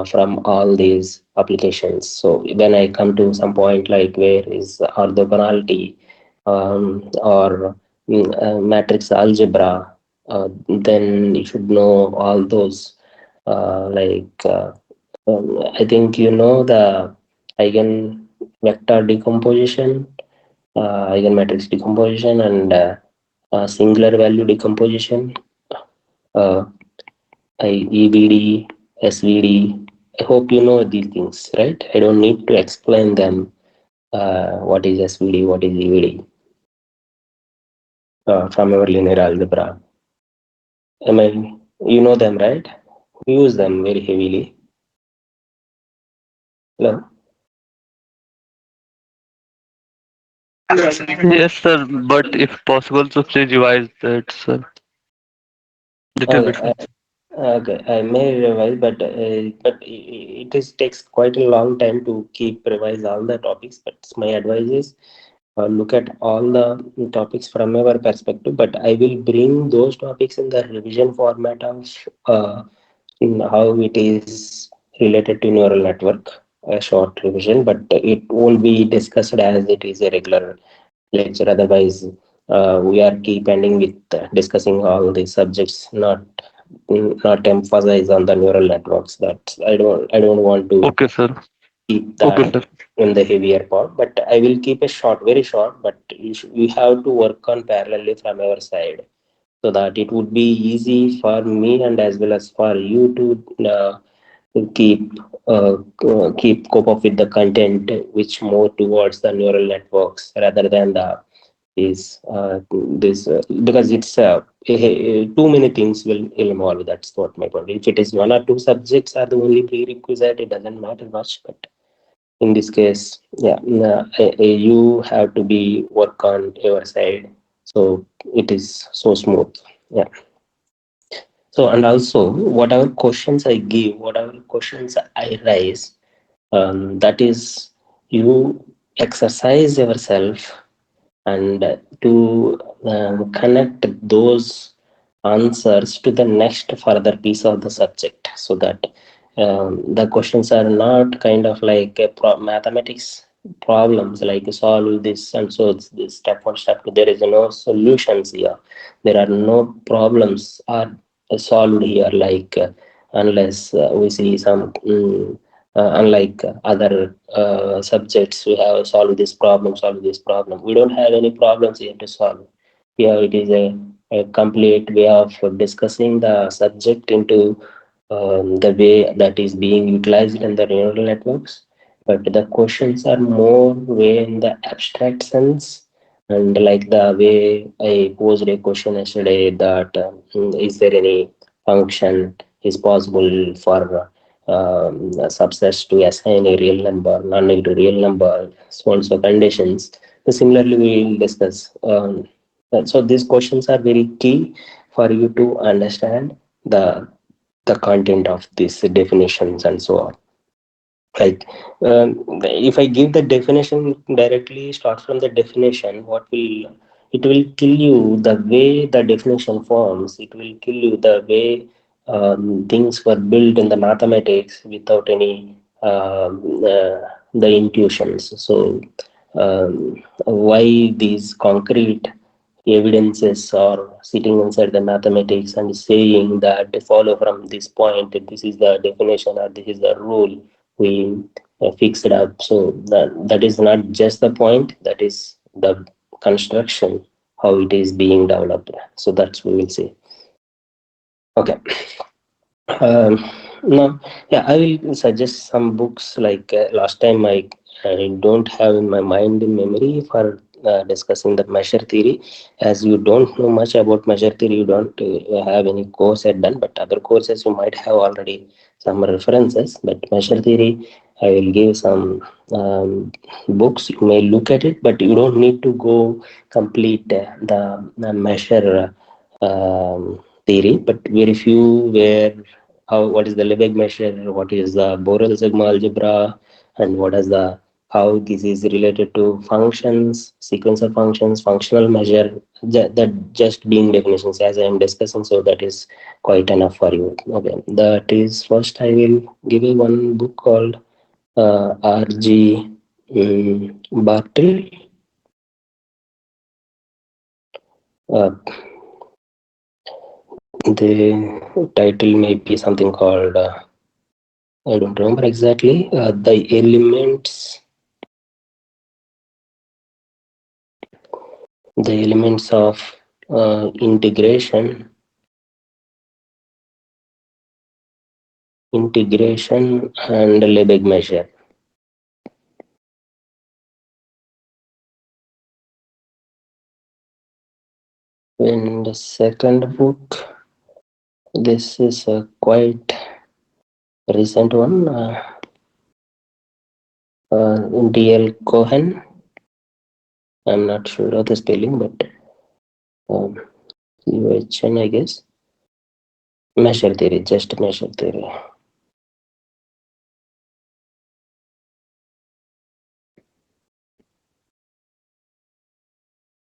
from all these applications. So when I come to some point like where is orthogonality or matrix algebra, then you should know all those I think you know the eigen vector decomposition, eigenmatrix decomposition, and singular value decomposition, uh, EVD, SVD. I hope you know these things, right? I don't need to explain them. What is SVD, what is EVD from our linear algebra. I mean, you know them, right? We use them very heavily. Hello? Yes, sir. But if possible, so please revise that, sir. Little bit. Okay, okay, I may revise, it is takes quite a long time to keep revise all the topics. But my advice is look at all the topics from our perspective. But I will bring those topics in the revision format of in how it is related to neural network, a short revision. But it won't be discussed as it is a regular lecture. Otherwise, we are keep ending with discussing all the subjects, not emphasize on the neural networks. That I don't want to Okay, sir. keep Okay, that sir. in the heavier part. But I will keep it short, very short. But we have to work on parallelly from our side so that it would be easy for me and as well as for you to keep keep cope up with the content which more towards the neural networks rather than the is this because it's too many things will involve. That's what my point. If it is one or two subjects are the only prerequisite, it doesn't matter much. But in this case, yeah, you have to be work on your side, so it is so smooth. Yeah. So and also whatever questions I give, whatever questions I raise, that is you exercise yourself and to connect those answers to the next further piece of the subject so that the questions are not kind of like a mathematics problems like solve this and so it's this step one step two. There is no solutions here. There are no problems are solved here like unless we see some unlike other subjects, we have solve this problem. We don't have any problems here to solve. Here it is a complete way of discussing the subject into the way that is being utilized in the neural networks. But the questions are more way in the abstract sense, and like the way I posed a question yesterday that is there any function is possible for subsets to assign a real number, non-negative real number, so and so conditions. So similarly, we will discuss. So these questions are very key for you to understand the content of these definitions and so on. Like if I give the definition directly, start from the definition, what will it will kill you the way the definition forms. It will kill you the way things were built in the mathematics without any the intuitions. So why these concrete evidences are sitting inside the mathematics and saying that follow from this point, this is the definition or this is the rule we fixed up. So that is not just the point, that is the construction, how it is being developed. So that's we will see. Okay. Um, no, yeah, I will suggest some books like last time I don't have in my mind in memory for discussing the measure theory. As you don't know much about measure theory, you don't have any course yet done, but other courses you might have already some references. But measure theory, I will give some books. You may look at it, but you don't need to go complete the measure theory. But very few where how what is the Lebesgue measure, what is the Borel sigma algebra, and what is the how this is related to functions, sequence of functions, functional measure, that just being definitions as I am discussing. So that is quite enough for you. Okay, that is first I will give you one book called R.G. Bartle. Uh, the title may be something called I don't remember exactly. The elements of integration and Lebesgue measure. In the second book, this is a quite recent one. D.L. Cohen. I'm not sure of the spelling, but um, UHN, I guess. Measure theory, just measure theory.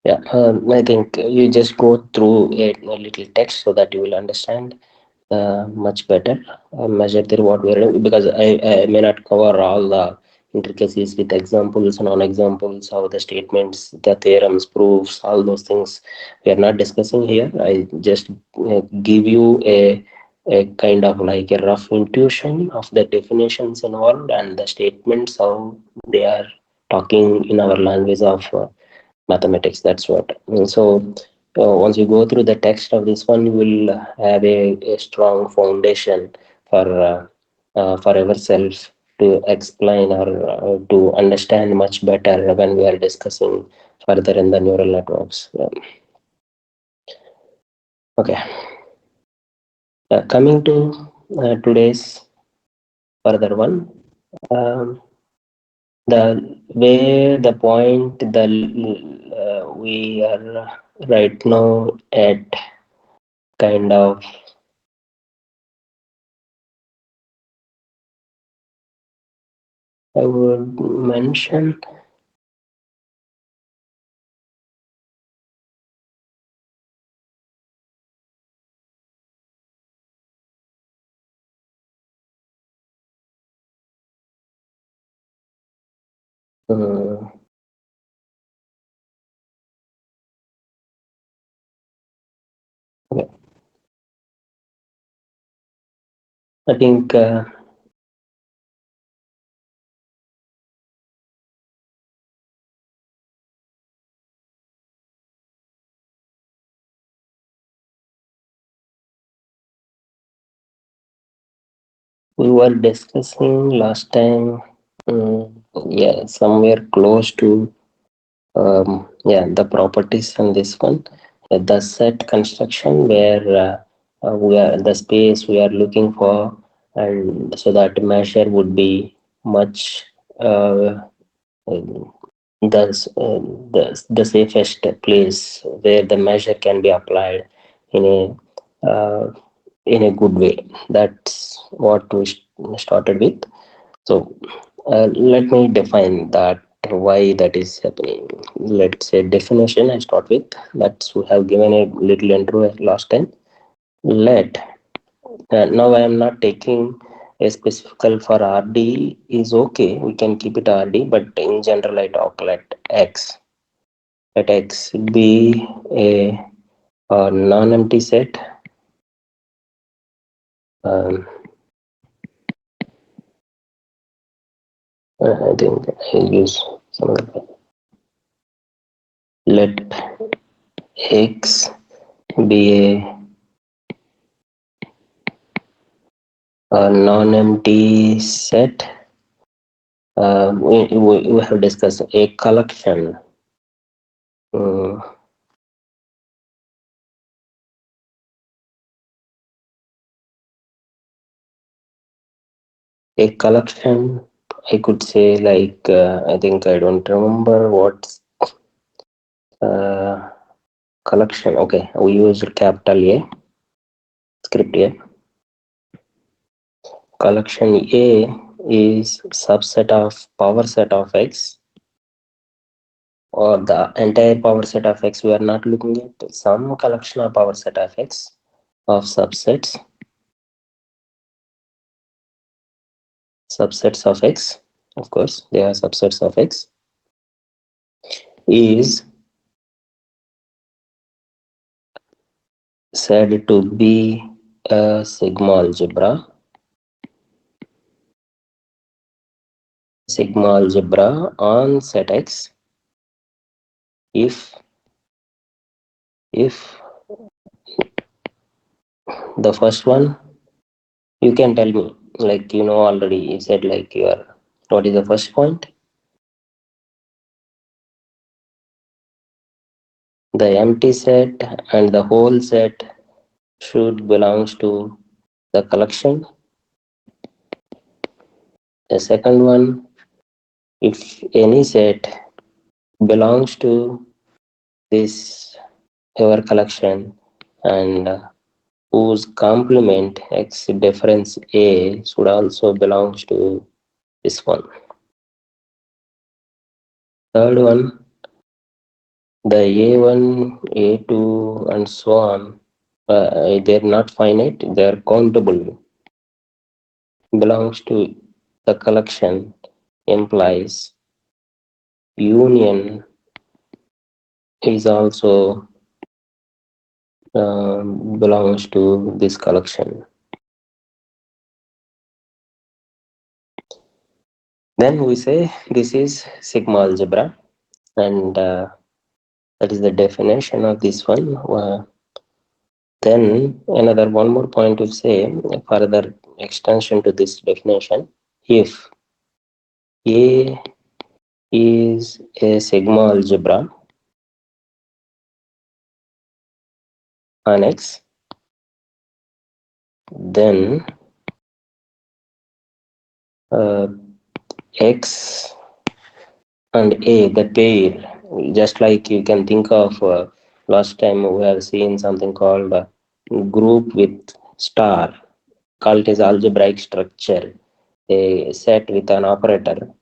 Yeah, I think you just go through a little text so that you will understand much better. Measure theory, what we are doing, because I may not cover all the intricacies with examples, non-examples, how the statements, the theorems, proofs, all those things we are not discussing here. I just give you a kind of like a rough intuition of the definitions involved and the statements, how they are talking in our language of mathematics. That's what. Once you go through the text of this one, you will have a strong foundation for ourselves to explain or to understand much better when we are discussing further in the neural networks. Okay, coming to today's further one. Um, the where the point the we are right now at kind of I would mention uh, I think we were discussing last time, um, yeah, somewhere close to yeah, the properties in this one, the set construction where we are the space we are looking for, and so that measure would be much uh, the, the safest place where the measure can be applied in a good way. That's what we started with. So let me define that why that is happening. Let's say definition. I start with that. We have given a little intro last time. Let now I am not taking a specifical for RD is okay. We can keep it RD, but in general I talk let X. Let X be a non-empty set. Um, I think I use some other. Let X be a non-empty set. We have discussed a collection. Uh, a collection, I could say like I think I don't remember what's uh, collection. Okay, we use capital A script A. Collection A is subset of power set of X, or the entire power set of X. We are not looking at some collection of power set of X of subsets of X. Of course, they are subsets of X. Is said to be a sigma algebra on set X if if the first one, you can tell me, like, already you said, like, your what is the first point? The empty set and the whole set should belongs to the collection. The second one, if any set belongs to this your collection, and whose complement x difference a should also belongs to this one. Third one, the a1, a2, and so on, they're not finite, they're countable, belongs to the collection, implies union is also belongs to this collection. Then we say this is sigma algebra, and that is the definition of this one. Then another one more point to say, further extension to this definition. If A is a sigma algebra on X, then uh, X and A, the pair, just like you can think of, last time we have seen something called group with star, called as algebraic structure, a set with an operator,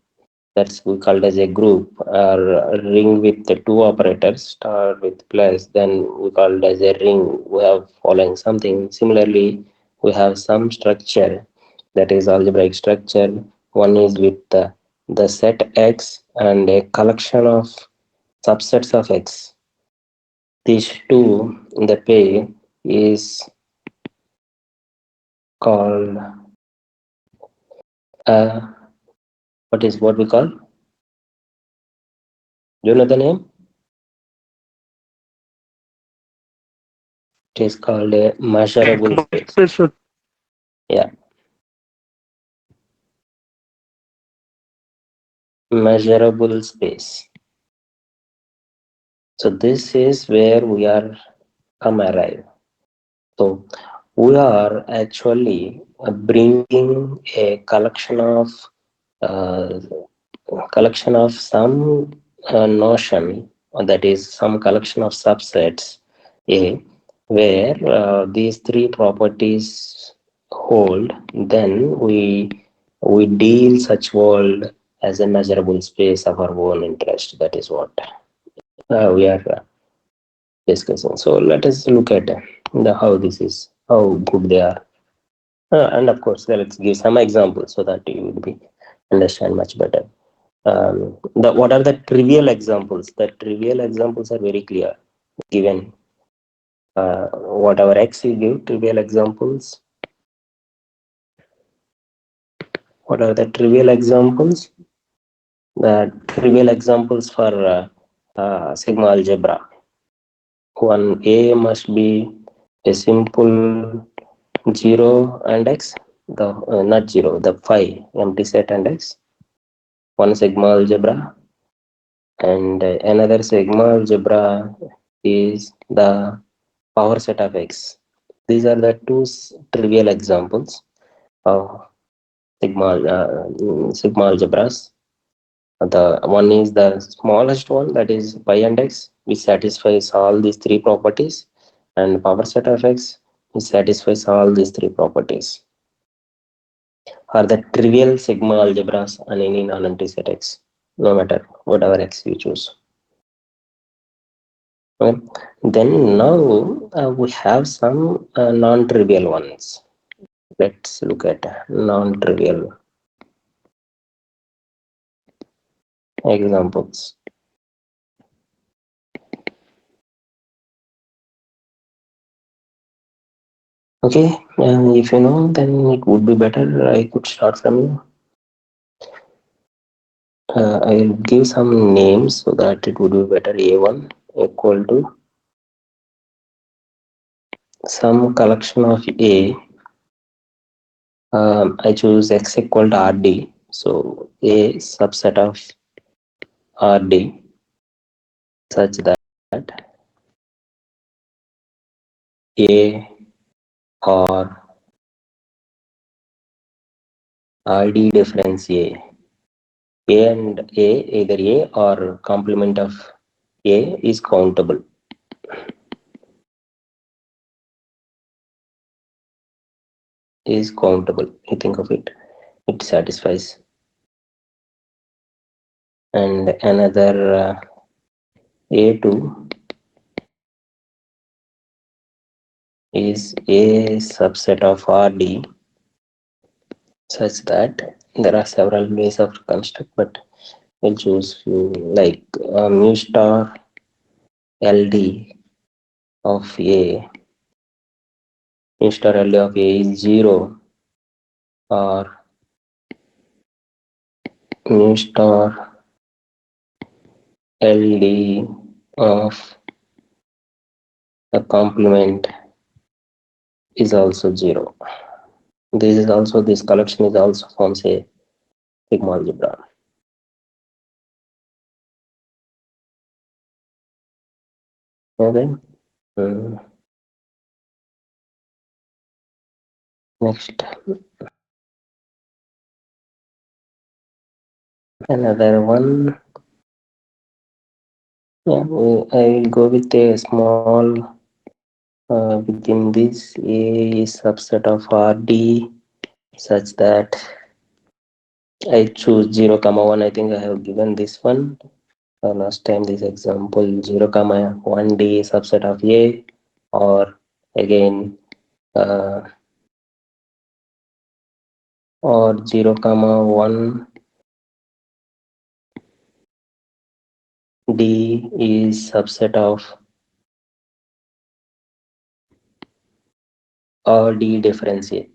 that's we called as a group, or a ring with the two operators, star with plus, then we called as a ring. We have following something similarly. We have some structure, that is algebraic structure. One is with the set X and a collection of subsets of X. These two in the pair is called what we call, do you know the name? It is called a measurable Sigma space. space. Yeah, measurable space. So this is where we are come arrive. So we are actually bringing a uh, collection of some notion, that is some collection of subsets A, where these three properties hold. Then we deal such world as a measurable space of our own interest. That is what we are discussing. So let us look at how this is, how good they are, and of course, let's give some examples so that you would be understand much better. The what are the trivial examples? The trivial examples are very clear. Given whatever x you give, trivial examples. What are the trivial examples? The trivial examples for sigma algebra. One A must be a simple 0 and x, the not 0, the phi empty set and x, one sigma algebra, and another sigma algebra is the power set of x. These are the two trivial examples of sigma algebras. The one is the smallest one, that is pi and x, which satisfies all these three properties, and power set of x, which satisfies all these three properties. or the trivial sigma algebras on any non-empty set X, no matter whatever X you choose. Okay. Then now we have some non-trivial ones. Let's look at non-trivial examples. Okay, if you know, then it would be better. I could start from you. I'll give some names so that it would be better. A1 equal to some collection of A. I choose X equal to RD. So A subset of RD such that A or RD difference A and A, either A or complement of A is countable. Is countable. You think of it, it satisfies. And another A2 is A subset of RD such that there are several ways of construct, but we'll choose few like mu star LD of A, mu star LD of A is 0 or mu star LD of a complement is also 0. This is also, this collection is also forms a sigma algebra. Okay. Mm, Next, another one. Yeah, I will go with a small within this A is subset of RD such that I choose 0 comma 1. I think I have given this one last time. This example 0 comma 1D subset of A, or again uh, or 0 comma 1 D is subset of RD difference A.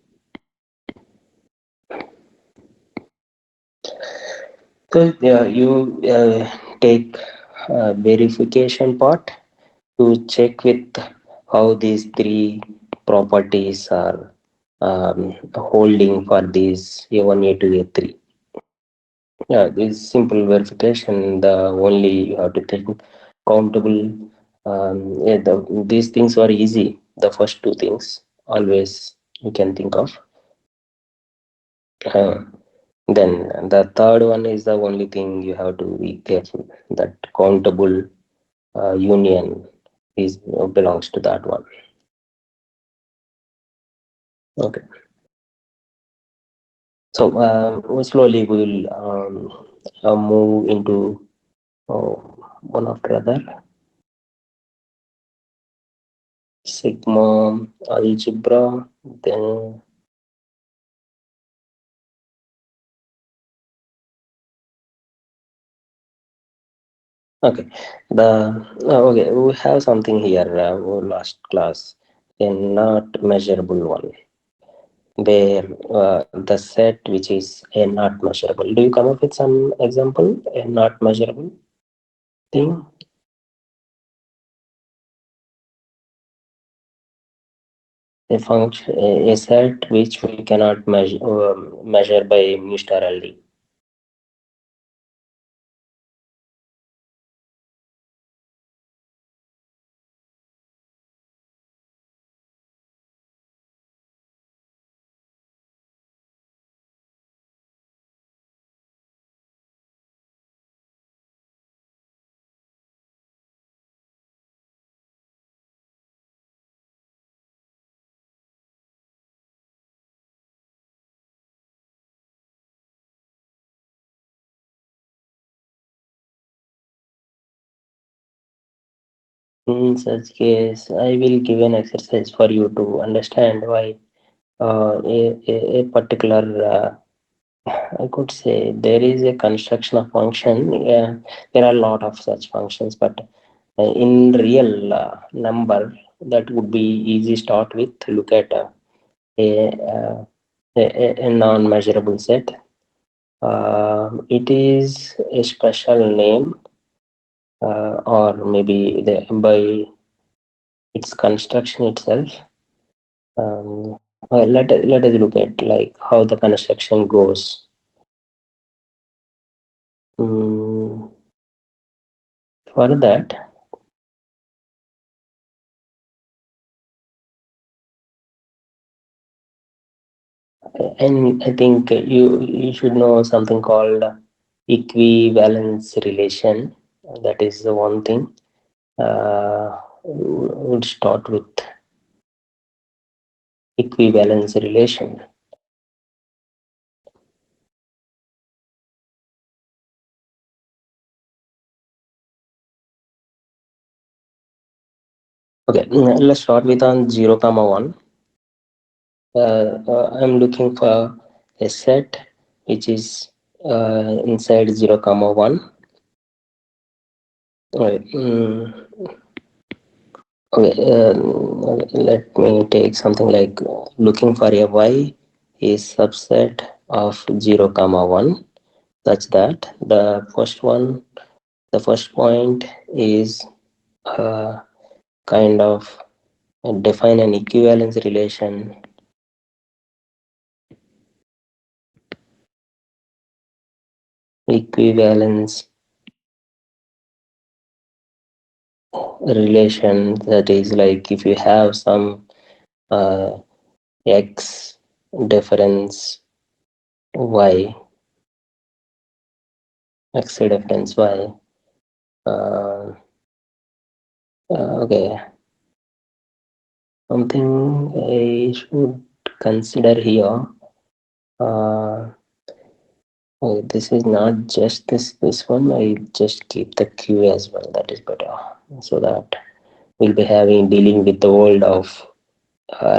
So you take verification part to check with how these three properties are holding for these A1, A2, A3. Yeah, this simple verification, the only you have to take countable. These things are easy. The first two things always you can think of. Uh, then the third one is the only thing you have to be careful, that countable union is belongs to that one. Okay. So slowly we will move into uh, one after other. Sigma algebra, then okay. The okay, we have something here. Last class, a not measurable one, where the set which is a not measurable. Do you come up with some example? A not measurable thing, a function, a set which we cannot measure by mu star LD. In such case, I will give an exercise for you to understand why a particular, I could say, there is a construction of function. There are a lot of such functions, but in real number, that would be easy start with. Look at a, uh, a non-measurable set. It is a special name, or maybe by its construction itself. Let us look at like how the construction goes. Mm, for that, and I think you should know something called equivalence relation. That is the one thing. Would start with equivalence relation. Okay, let's start with on 0 comma 1. I'm looking for a set which is inside 0 comma 1. Right. Okay, let me take something like looking for a y is subset of 0 comma 1, such that the first point is uh, kind of define an equivalence relation, that is like if you have some uh, x difference y, x difference y. Uh, okay, something I should consider here. Uh, this is not just this one. I just keep the q as well. That is better, so that we'll be having dealing with the world of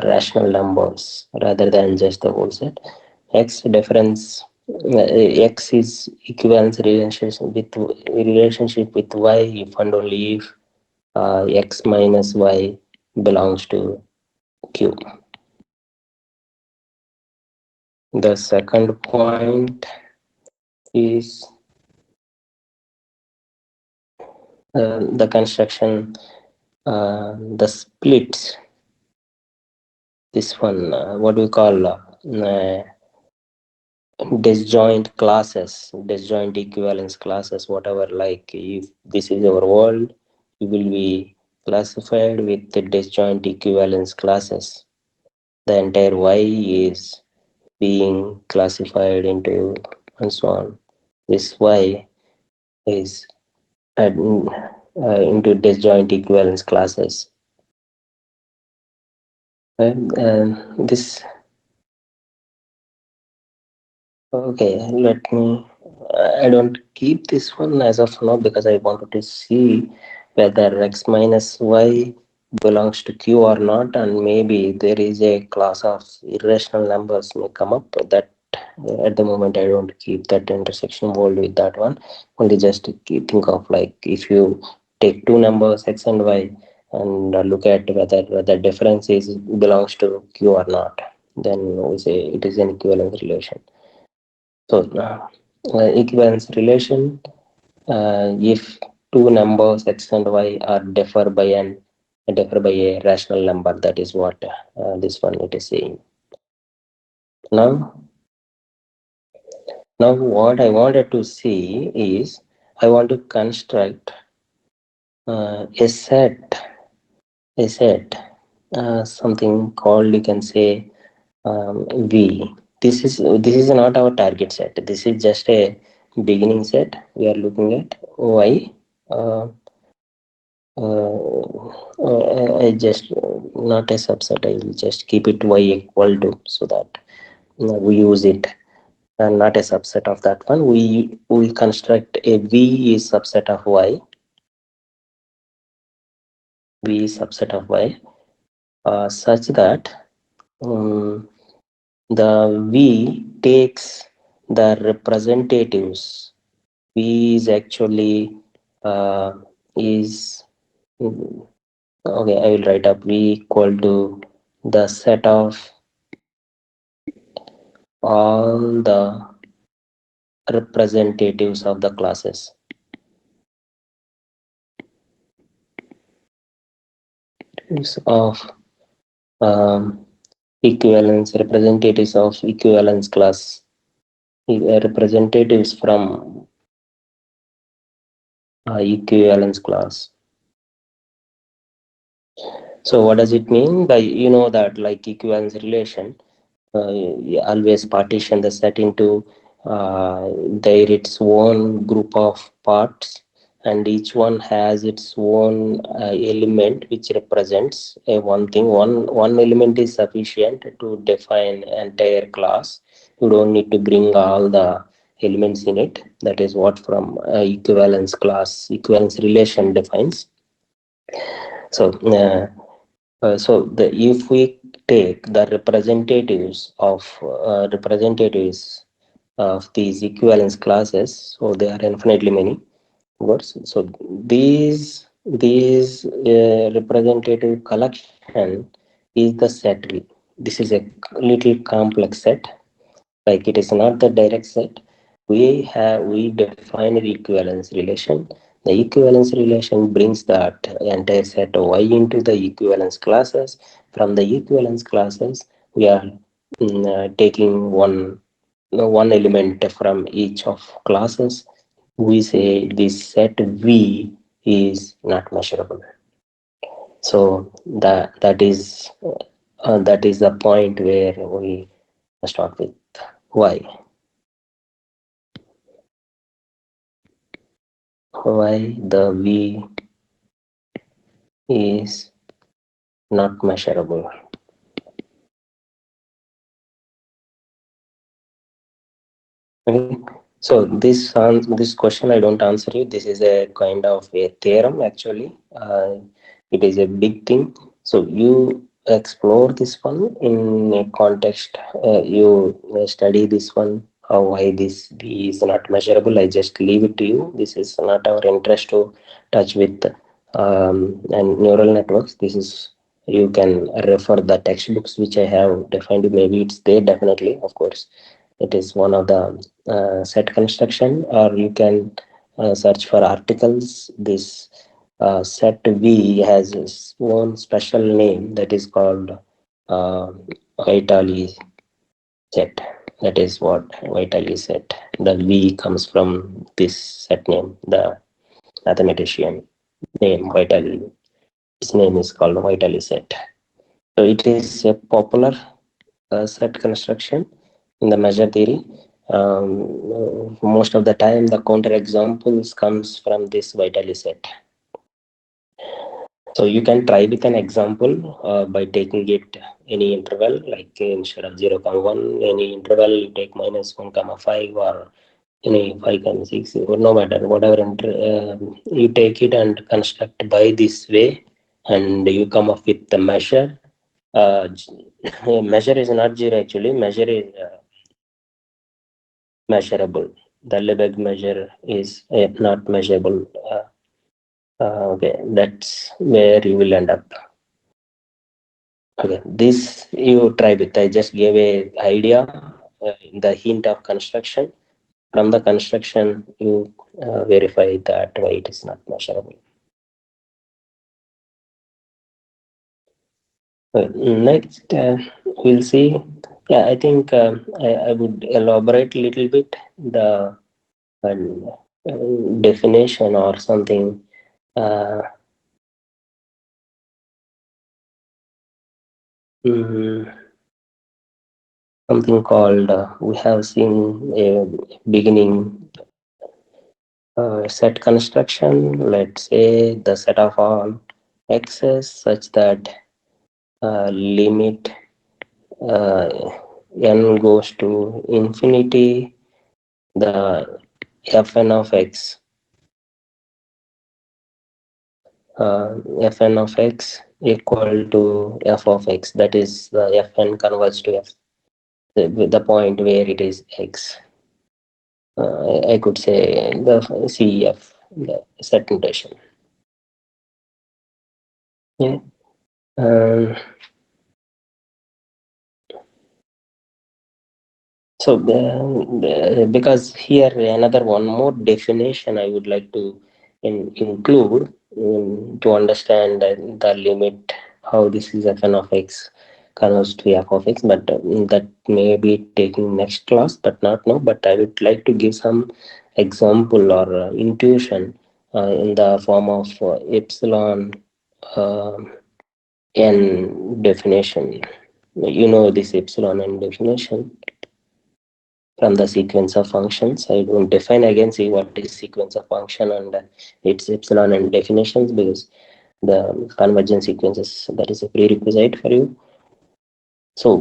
rational numbers rather than just the whole set. X difference. X is equivalence relationship with y if and only if x minus y belongs to q. The second point is the construction, the splits. This one, what we call disjoint equivalence classes, whatever. Like if this is our world, we will be classified with the disjoint equivalence classes. The entire y is being classified into and so on. This y is into disjoint equivalence classes. This okay. Let me. I don't keep this one as of now because I wanted to see whether x minus y belongs to q or not, and maybe there is a class of irrational numbers may come up. That at the moment I don't keep that intersection world with that one. Only just to think of like if you take two numbers x and y and look at whether difference is belongs to q or not, then we say it is an equivalence relation. So equivalence relation, if two numbers x and y are differ by a rational number, that is what this one it is saying. Now, now what I wanted to see is I want to construct a set, something called you can say V. This is not our target set. This is just a beginning set. We are looking at Y. Uh, I just not a subset. I will just keep it Y equal to so that we use it and not a subset of that one. We will construct a V is subset of Y. v subset of y such that um, the v takes the representatives. V is actually uh, is okay. I will write up v equal to the set of all the representatives of the classes of um, equivalence representatives of equivalence class representatives from equivalence class. So what does it mean by that like equivalence relation? You always partition the set into their its own group of parts, and each one has its own element which represents a one thing. One element is sufficient to define entire class. You don't need to bring all the elements in it. That is what from equivalence class equivalence relation defines. So if we take the representatives of these equivalence classes, so there are infinitely many words. So these representative collection is the set V. This is a little complex set, like it is not the direct set. We define the equivalence relation. The equivalence relation brings that entire set y into the equivalence classes. From the equivalence classes we are taking one element from each of classes. We say this set v is not measurable. So that is the point where we start with why. Why the V is not measurable. Okay. So this question I don't answer you. This is a kind of a theorem actually. It is a big thing. So you explore this one in a context. You study this one. How why this B is not measurable. I just leave it to you. This is not our interest to touch with and neural networks. This is you can refer the textbooks which I have defined. Maybe it's there definitely, of course. It is one of the set construction, or you can search for articles. This set V has its own special name that is called uh, Vitali set. That is what Vitali set. The V comes from this set name, the mathematician name Vitali. His name is called Vitali set. So it is a popular set construction in the measure theory. Most of the time, the counter examples comes from this Vitali set. So you can try with an example by taking it any interval, like instead of 0, comma 1, any interval you take minus 1, comma 5, or any 5, comma 6, or no matter, whatever you take it and construct by this way, and you come up with the measure. Measure is not zero actually, measure is measurable. The Lebesgue measure is not measurable. Okay, that's where you will end up. Okay, this you try with. I just gave a idea, the hint of construction. From the construction, you verify that why it is not measurable. Next, we'll see. Yeah, I think I would elaborate a little bit the definition or something. Uh, mm, Something called we have seen a beginning set construction. Let's say the set of all x's such that limit uh, n goes to infinity, the fn of x Fn of x equal to f of x. That is the Fn converts to f, the point where it is x. I could say the CEF, the set notation. Yeah. Um, so because here another one more definition I would like to include to understand the limit how this is Fn of x converts to f of x, but that may be taking next class, but not now. But I would like to give some example or intuition in the form of epsilon uh, n definition. You know this epsilon n definition from the sequence of functions. I don't define again, see what is sequence of function and its epsilon and definitions, because the convergent sequences, that is a prerequisite for you. So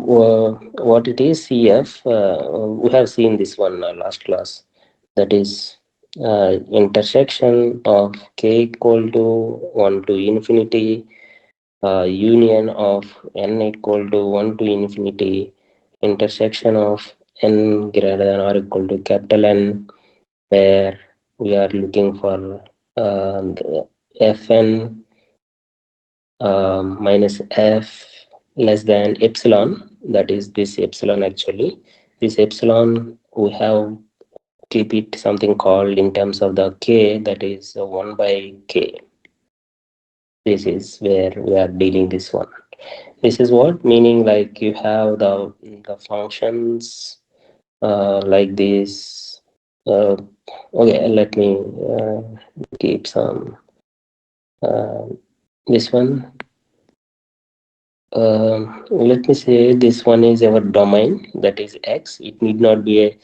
what it is, CF, we have seen this one last class. That is intersection of k equal to 1 to infinity, union of n equal to 1 to infinity, intersection of n greater than or equal to capital N, where we are looking for the Fn minus f less than epsilon. That is this epsilon actually. This epsilon we have keep it something called in terms of the k, that is 1 by k. This is where we are dealing this one. This is what meaning, like you have the functions like this. Uh, okay, let me keep some uh, this one. Let me say this one is our domain, that is x. It need not be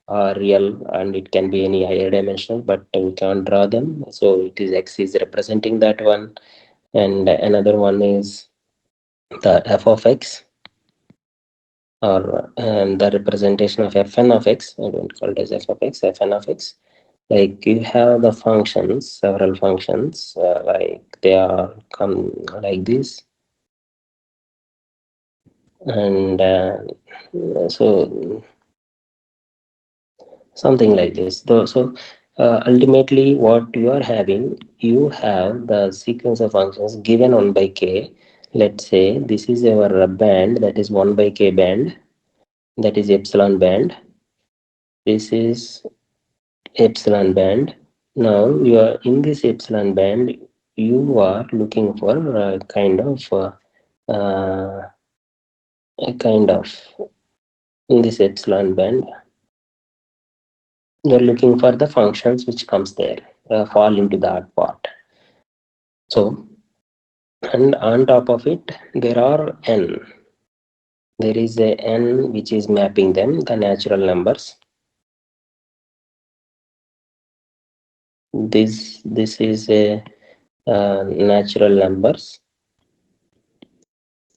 a real, and it can be any higher dimensional, but we can't draw them. So it is x is representing that one, and another one is the f of x, or the representation of Fn of x. I don't call it as f of x, Fn of x. Like you have the functions, several functions, like they are come like this, and so something like this. So ultimately, what you are having, you have the sequence of functions given 1 by k. Let's say this is our band, that is 1 by k band, that is epsilon band. This is epsilon band. Now you are in this epsilon band, you are looking for uh, a kind of in this epsilon band, you're looking for the functions which comes there, fall into that part. So, and on top of it, there are n. There is a n which is mapping them, the natural numbers. This is a natural numbers.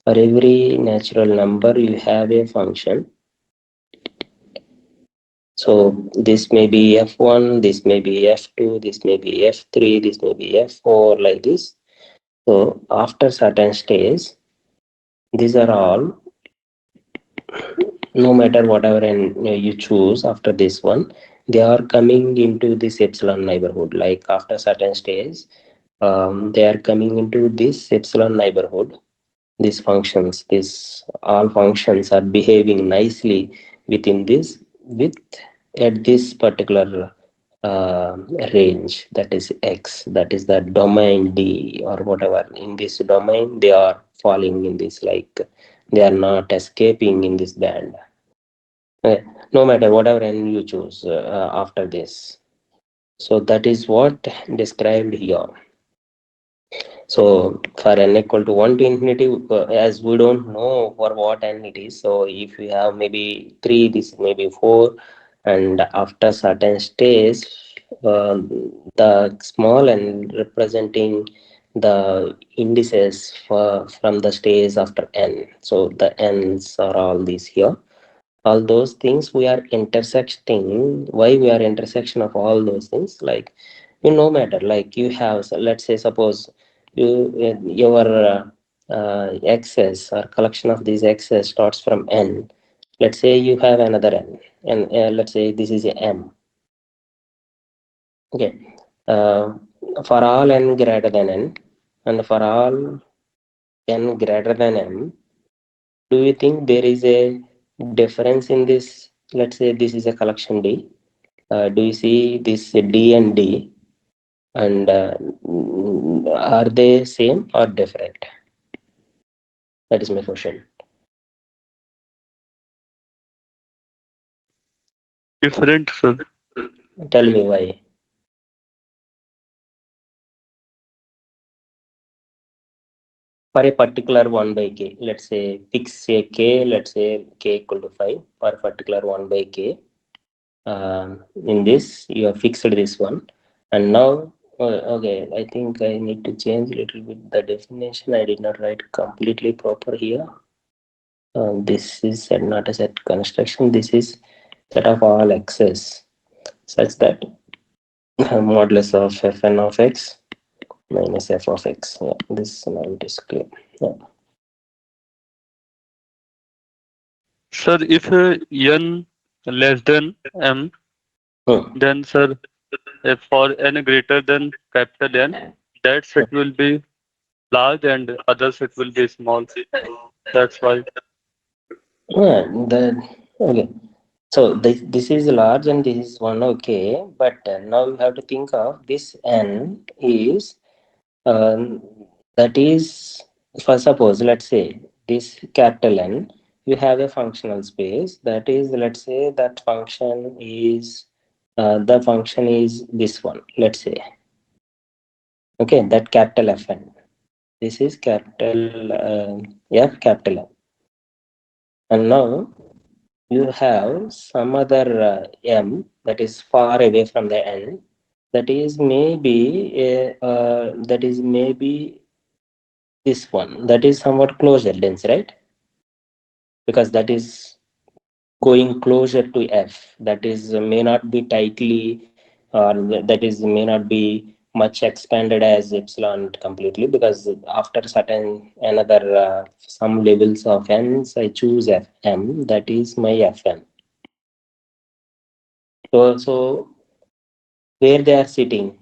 For every natural number, you have a function. So this may be f1, this may be f2, this may be f3, this may be f4, like this. So after certain stage, these are all, no matter whatever and you choose after this one, they are coming into this epsilon neighborhood. Like after certain stage, they are coming into this epsilon neighborhood. These functions, these all functions are behaving nicely within this, with at this particular uh, range, that is x, that is the domain d or whatever. In this domain they are falling in this, like they are not escaping in this band. Uh, no matter whatever n you choose after this. So that is what described here. So for n equal to 1 to infinity, as we don't know for what n it is, so if we have maybe 3, this may be 4, and after certain stage, uh, the small n representing the indices from the stage after n. So the n's are all these here. All those things we are intersecting. Why we are intersection of all those things? Like, no matter, like you have, so let's say suppose your excess or collection of these excess starts from n. Let's say you have another n, and let's say this is a m. Okay. Uh, for all n greater than n, and for all n greater than m, do you think there is a difference in this? Let's say this is a collection D. Do you see this D and D, and are they same or different? That is my question. Different, sir. Tell me why. For a particular 1 by k, let's say fix a k, let's say k equal to 5 for a particular 1 by k. In this you have fixed this one, and now okay, I think I need to change a little bit the definition. I did not write completely proper here. This is not a set construction, this is set of all x's such that modulus of fn of x minus f of x. Yeah, this now it is clear. Yeah. Sir, if n less than m, Hmm. then sir, if for n greater than capital N, that set will be large and other set will be small. That's why. Yeah, okay. So this is large and this is one, okay. But now you have to think of this n is um, that is, for suppose let's say this capital N, you have a functional space that is, let's say that function is the function is this one, let's say. Okay, that capital Fn. This is capital F capital N. And now you have some other m that is far away from the n, that is maybe this one, that is somewhat closer dense, right? Because that is going closer to f, that is may not be tightly, or that is may not be much expanded as epsilon completely, because after certain another some levels of n's I choose fm, that is my fm. So where they are sitting,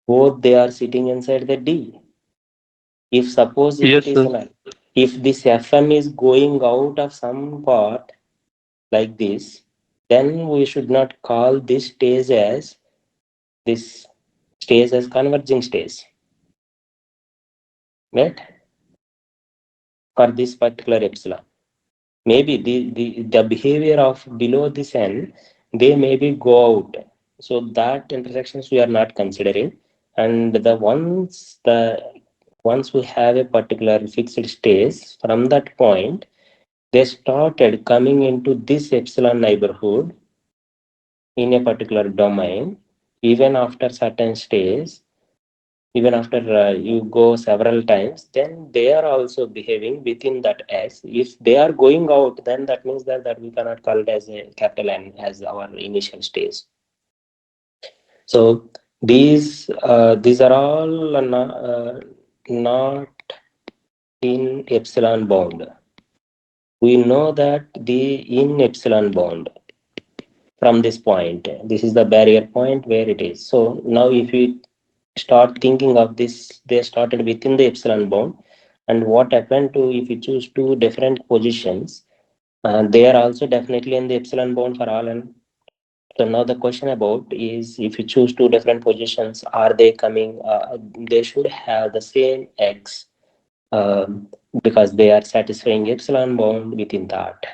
both they are sitting inside the D. If suppose if it Yes, is sir. not, if this Fm is going out of some part like this, then we should not call this stage as this stage as converging stage, right? For this particular epsilon. Maybe the behavior of below this n, they maybe go out. So that intersections we are not considering. And once we have a particular fixed stage, from that point, they started coming into this epsilon neighborhood in a particular domain, even after certain stage, even after you go several times, then they are also behaving within that S. If they are going out, then that means that we cannot call it as a capital N as our initial stage. So these are all not in epsilon bound. We know that the in epsilon bound from this point. This is the barrier point where it is. So now if we start thinking of this, they started within the epsilon bound. And what happened to if you choose two different positions, they are also definitely in the epsilon bound for all. And so now the question about is if you choose two different positions, are they coming? They should have the same x, um, because they are satisfying epsilon bound within that.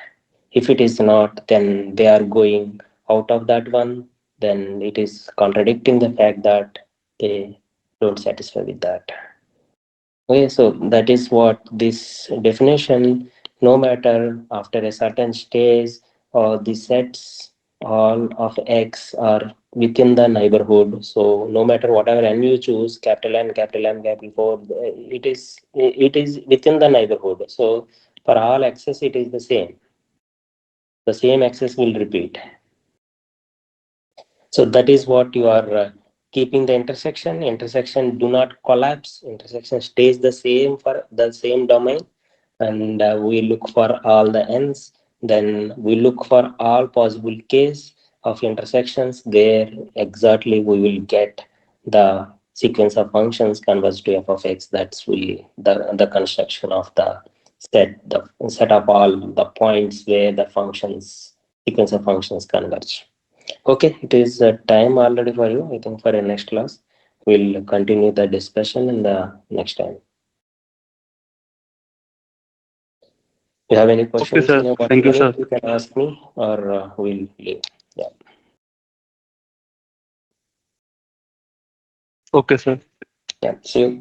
If it is not, then they are going out of that one, then it is contradicting the fact that they don't satisfy with that. Okay, so that is what this definition, no matter after a certain stage, or the sets all of x are within the neighborhood. So no matter whatever n you choose, capital N, capital M, capital 4, it is within the neighborhood. So for all x's, it is the same axis will repeat. So that is what you are. keeping the intersection do not collapse, intersection stays the same for the same domain, and we look for all the ends. Then we look for all possible case of intersections where exactly we will get the sequence of functions converge to f of x. That's really the construction of the set of all the points where the functions sequence of functions converge. Okay, it is time already for you. I think for a next class, we'll continue the discussion in the next time. You have any Okay, questions in sir. your Thank you, mind, sir. you can ask me, or we'll leave. Yeah, Okay, sir. yeah. See you.